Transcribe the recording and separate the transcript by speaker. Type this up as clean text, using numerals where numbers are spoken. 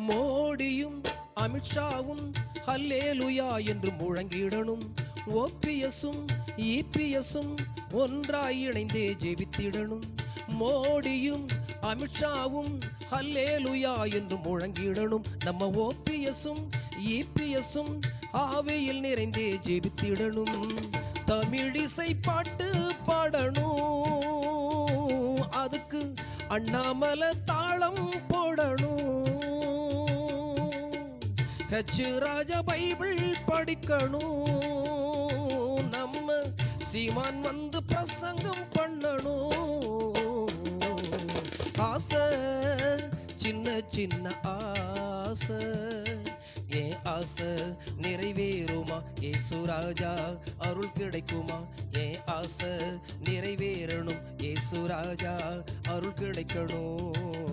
Speaker 1: மோடியும் அமித்ஷாவும் ஹல்லேலுயா என்று முழங்கிடணும். ஓபிஎஸும் இபிஎஸும் ஒன்றாய் இணைந்தே ஜெபித்திடணும். மோடியும் அமித்ஷாவும் ஹல்லேலுயா என்று முழங்கிடணும். நம்ம ஓபிஎஸும் இபிஎஸும் ஆவியில் நிறைந்தே ஜெபித்திடணும். தமிழிசை பாட்டு பாடணும், அதுக்கு அண்ணாமலை தாளம் போடணும். ஹெச் ராஜா பைபிள் படிக்கணும், நம்ம சீமான் வந்து பிரசங்கம் பண்ணணும். ஆசை சின்ன சின்ன ஆசை, ஏன் ஆசை நிறைவேறுமா? ஏசு ராஜா அருள் கிடைக்குமா? ஏன் ஆசை நிறைவேறணும்? ஏசு ராஜா அருள் கிடைக்கணும்.